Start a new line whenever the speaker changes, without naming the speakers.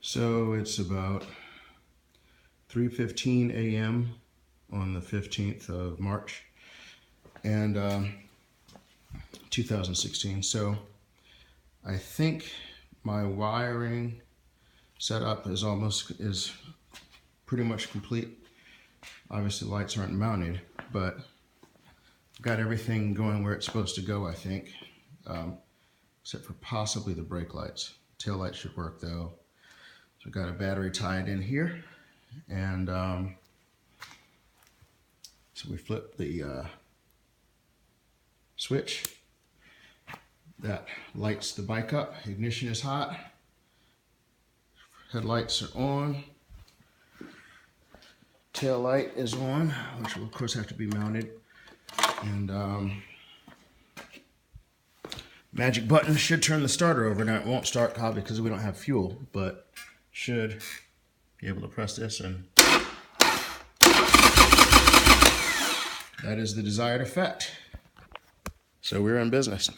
So it's about 3:15 a.m. on the 15th of March and 2016. So I think my wiring setup is pretty much complete. Obviously lights aren't mounted, but got everything going where it's supposed to go, I think, except for possibly the brake lights. Tail lights should work though. So got a battery tied in here, and so we flip the switch. That lights the bike up. Ignition is hot. Headlights are on. Tail light is on, which will of course have to be mounted. And magic button should turn the starter over. Now it won't start probably because we don't have fuel, but should be able to press this and that is the desired effect. So we're in business.